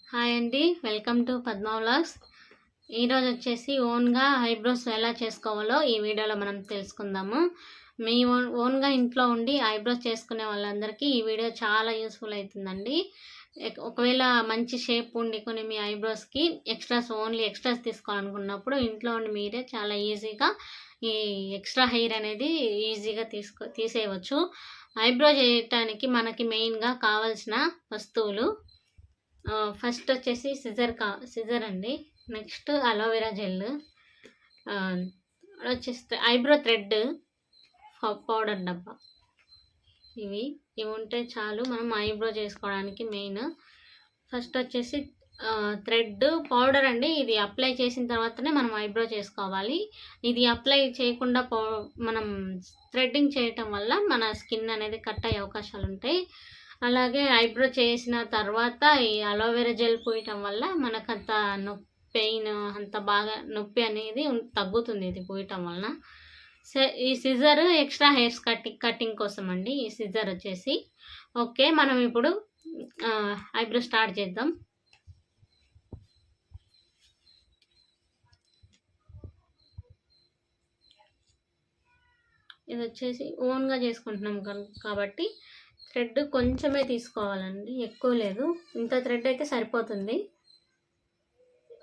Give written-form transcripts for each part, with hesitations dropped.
Hi అండి, welcome to Padma vlogs. ఈరోజు వచ్చేసి ఓన్గా ఐబ్రోస్ ఎలా చేసుకోవాలో ఈ వీడియోలో మనం తెలుసుకుందాము. మీ ఓన్గా ఇంట్లో ఉండి ఐబ్రోస్ చేసుకునే వాళ్ళందరికీ ఈ వీడియో చాలా యూస్ఫుల్ అవుతుందండి. ఒకవేళ మంచి షేప్ ఉండి కొన్ని మీ ఐబ్రోస్కి ఓన్లీ ఎక్స్ట్రాస్ తీసుకోవాలనుకున్నప్పుడు ఇంట్లో ఉండి మీరే చాలా ఈజీగా ఈ ఎక్స్ట్రా హెయిర్ అనేది ఈజీగా తీసేయవచ్చు. ఐబ్రో చేయటానికి మనకి మెయిన్గా కావాల్సిన వస్తువులు ఫస్ట్ వచ్చేసి సిజర్ అండి. నెక్స్ట్ అలోవెరా జెల్, వచ్చేసి ఐబ్రో థ్రెడ్, పౌడర్ డబ్బా. ఇవి ఉంటే చాలు మనం ఐబ్రో చేసుకోవడానికి. మెయిన్ ఫస్ట్ వచ్చేసి థ్రెడ్ పౌడర్ అండి. ఇది అప్లై చేసిన తర్వాతనే మనం ఐబ్రో చేసుకోవాలి. ఇది అప్లై చేయకుండా మనం థ్రెడ్డింగ్ చేయటం వల్ల మన స్కిన్ అనేది కట్ అయ్యే అవకాశాలు ఉంటాయి. అలాగే ఐబ్రో చేసిన తర్వాత ఈ అలోవెరా జెల్ పూయటం వల్ల మనకు అంత పెయిన్ అంత బాగా నొప్పి అనేది తగ్గుతుంది ఇది పూయటం వలన. ఈ సిజర్ ఎక్స్ట్రా హెయిర్స్ కటింగ్ కోసం అండి ఈ సిజర్ వచ్చేసి. ఓకే, మనం ఇప్పుడు ఐబ్రో స్టార్ట్ చేద్దాం. ఇది వచ్చేసి ఓన్గా చేసుకుంటున్నాం కాబట్టి థ్రెడ్ కొంచెమే తీసుకోవాలండి, ఎక్కువ లేదు. ఇంత థ్రెడ్ అయితే సరిపోతుంది.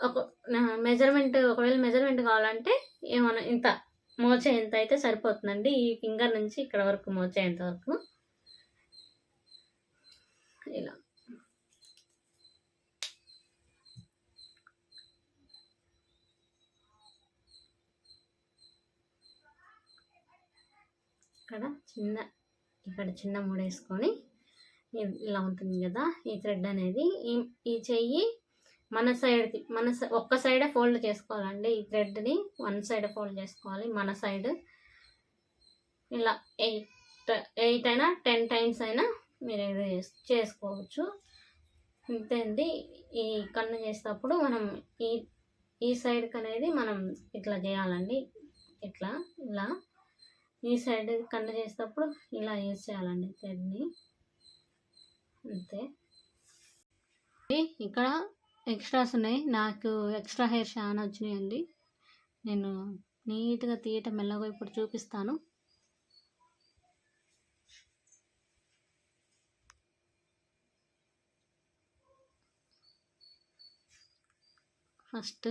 ఒకవేళ మెజర్మెంట్ కావాలంటే ఏమైనా ఇంత మోచేంత అయితే సరిపోతుందండి. ఈ ఫింగర్ నుంచి ఇక్కడ వరకు మోచేంత వరకు ఇలా. ఇక్కడ చిన్న ముడేసుకొని ఇలా ఉంటుంది కదా ఈ థ్రెడ్ అనేది. ఈ చెయ్యి ఒక్క సైడే ఫోల్డ్ చేసుకోవాలండి. ఈ థ్రెడ్ని వన్ సైడ్ ఫోల్డ్ చేసుకోవాలి. మన సైడ్ ఇలా 8 అయినా 10 టైమ్స్ అయినా మీరు ఇది చేసుకోవచ్చు. అంతే అండి. ఈ కన్ను చేసేటప్పుడు మనం ఈ సైడ్కి అనేది మనం ఇట్లా చేయాలండి. ఇలా ఈ సైడ్ కన్ను చేసేటప్పుడు ఇలా యూజ్ చేయాలండి థ్రెడ్ని. అంతే. ఇక్కడ ఎక్స్ట్రాస్ ఉన్నాయి. నాకు ఎక్స్ట్రా హెయిర్ చాలా వచ్చినాయండి. నేను నీట్గా తీయటం మెల్లగా ఇప్పుడు చూపిస్తాను. ఫస్ట్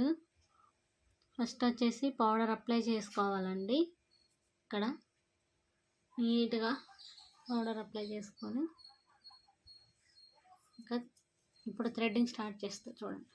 వచ్చేసి పౌడర్ అప్లై చేసుకోవాలండి. ఇక్కడ నీట్గా పౌడర్ అప్లై చేసుకొని ఇంకా ఇప్పుడు థ్రెడ్డింగ్ స్టార్ట్ చేస్తా చూడండి.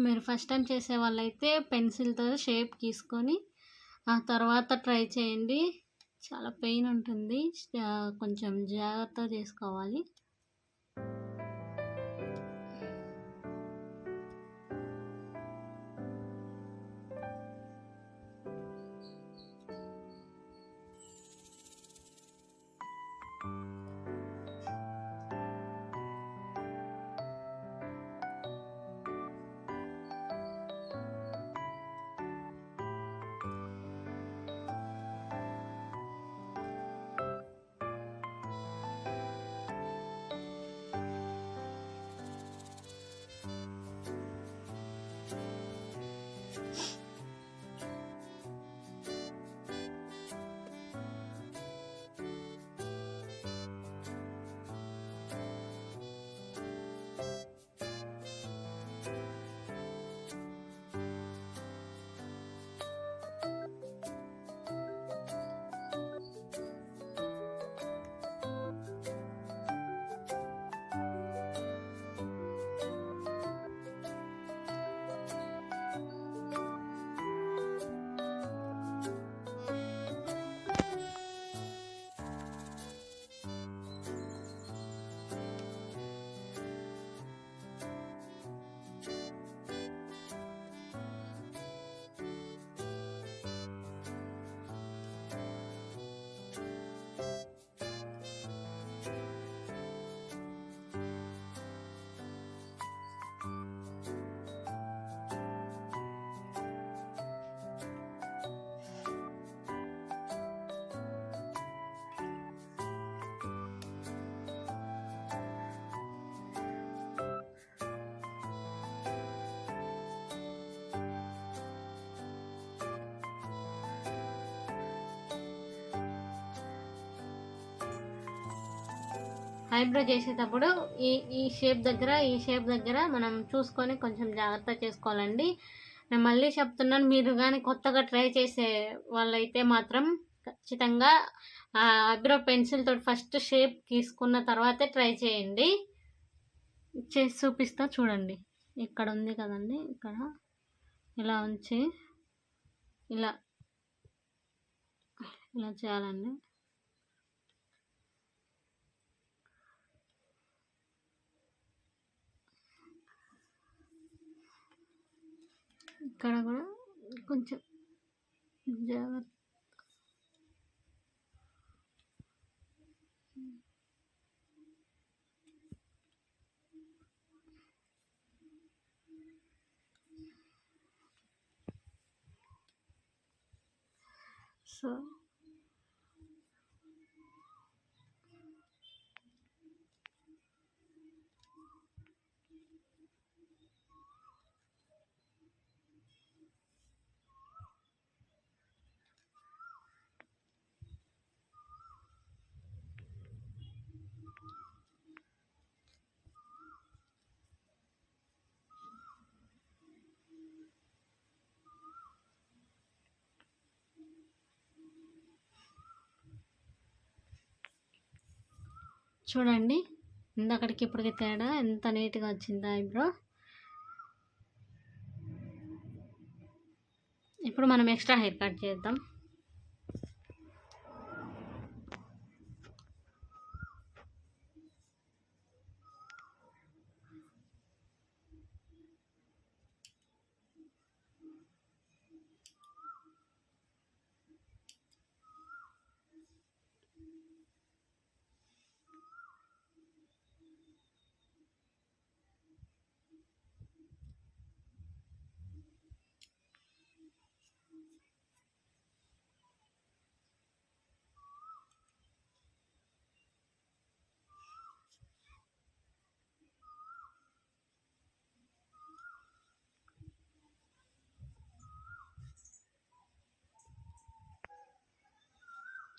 మీరు ఫస్ట్ టైం చేసే వాళ్ళైతే పెన్సిల్తో షేప్ గీసుకొని ఆ తర్వాత ట్రై చేయండి. చాలా పెయిన్ ఉంటుంది, కొంచెం జాగ్రత్తగా చేసుకోవాలి. ఐబ్రో చేసేటప్పుడు ఈ షేప్ దగ్గర మనం చూసుకొని కొంచెం జాగ్రత్త చేసుకోవాలండి. నేను మళ్ళీ చెప్తున్నాను, మీరు కానీ కొత్తగా ట్రై చేసే వాళ్ళైతే మాత్రం ఖచ్చితంగా ఐబ్రో పెన్సిల్ తోటి ఫస్ట్ షేప్ తీసుకున్న తర్వాతే ట్రై చేయండి. చేసి చూపిస్తా చూడండి. ఇక్కడ ఉంది కదండి, ఇక్కడ ఇలా ఉంచి ఇలా ఇలా చేయాలండి. ఇక్కడ కూడా కొంచెం జాగ్రత్త. సో చూడండి, ఇందక్కడికి ఇప్పటికి తేడా ఎంత నీట్గా వచ్చింది ఐబ్రో. ఇప్పుడు మనం ఎక్స్ట్రా హెయిర్ కట్ చేద్దాం.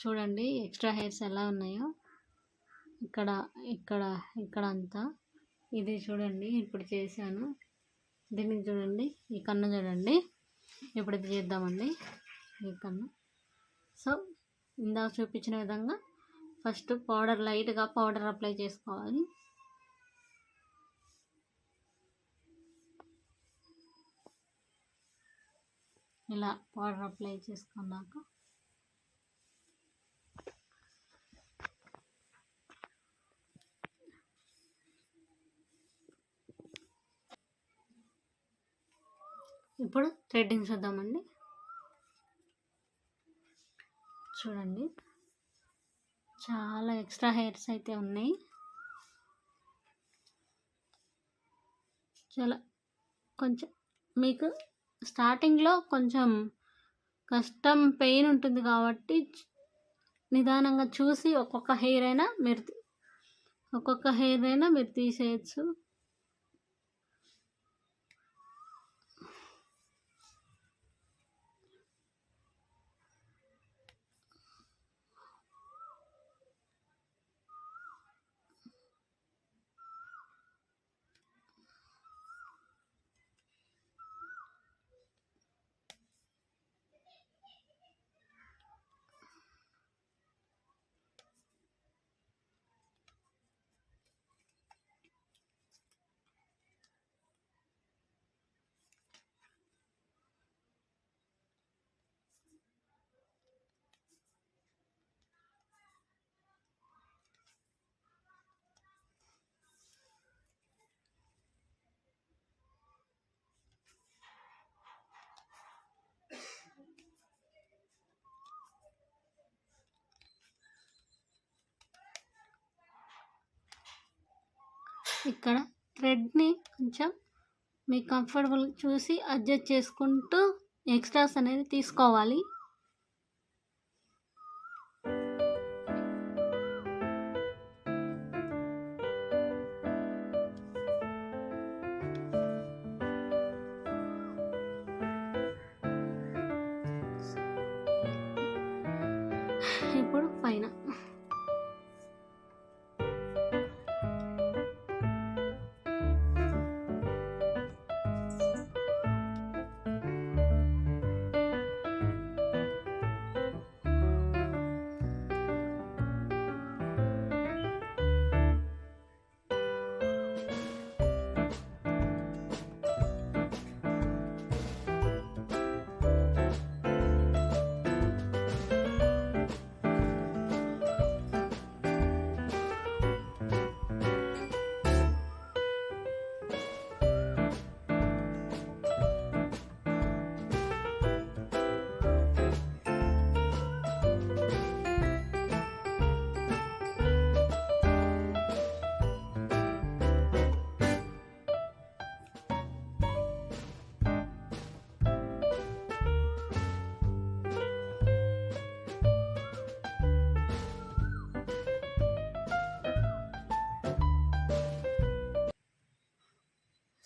చూడండి ఎక్స్ట్రా హెయిర్స్ ఎలా ఉన్నాయో, ఇక్కడ ఇక్కడ ఇక్కడ అంతా. ఇది చూడండి ఇప్పుడు చేశాను. దీనికి చూడండి, ఈ కన్ను చూడండి. ఇప్పుడు ఇది చేద్దామండి, ఈ కన్ను. సో ఇందాక చూపించిన విధంగా ఫస్ట్ లైట్గా పౌడర్ అప్లై చేసుకోవాలి. ఇలా పౌడర్ అప్లై చేసుకున్నాక ఇప్పుడు థ్రెడ్డింగ్ చూద్దామండి. చూడండి చాలా ఎక్స్ట్రా హెయిర్స్ అయితే ఉన్నాయి. చాలా కొంచెం మీకు స్టార్టింగ్లో కొంచెం కష్టం, పెయిన్ ఉంటుంది కాబట్టి నిదానంగా చూసి ఒక్కొక్క హెయిర్ అయినా మీరు తీసేయచ్చు. ఇక్కడ థ్రెడ్ని కొంచెం మీకు కంఫర్టబుల్ చూసి అడ్జస్ట్ చేసుకుంటూ ఎక్స్ట్రాస్ అనేది తీసుకోవాలి. ఇప్పుడు పైన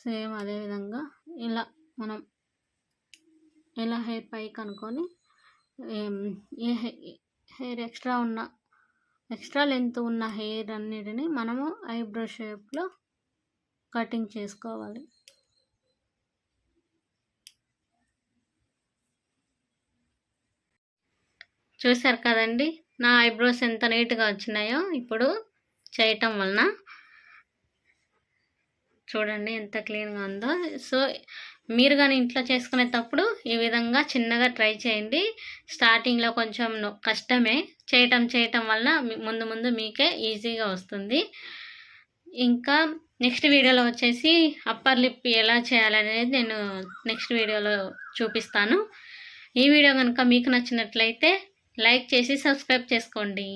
సేమ్ అదేవిధంగా ఇలా మనం ఇలా హెయిర్ పైకి అనుకొని ఏ హెయిర్ ఎక్స్ట్రా లెంత్ ఉన్న హెయిర్ అన్నిటిని మనము ఐబ్రో షేప్లో కటింగ్ చేసుకోవాలి. చూసారు కదండి నా ఐబ్రోస్ ఎంత నీట్గా వచ్చినాయో ఇప్పుడు చేయటం వలన. చూడండి ఎంత క్లీన్గా ఉందో. సో మీరు కానీ ఇంట్లో చేసుకునేటప్పుడు ఈ విధంగా చిన్నగా ట్రై చేయండి. స్టార్టింగ్లో కొంచెం కష్టమే, చేయటం వల్ల ముందు మీకే ఈజీగా వస్తుంది. ఇంకా నెక్స్ట్ వీడియోలో వచ్చేసి అప్పర్ లిప్ ఎలా చేయాలనేది నేను నెక్స్ట్ వీడియోలో చూపిస్తాను. ఈ వీడియో కనుక మీకు నచ్చినట్లయితే లైక్ చేసి సబ్స్క్రైబ్ చేసుకోండి.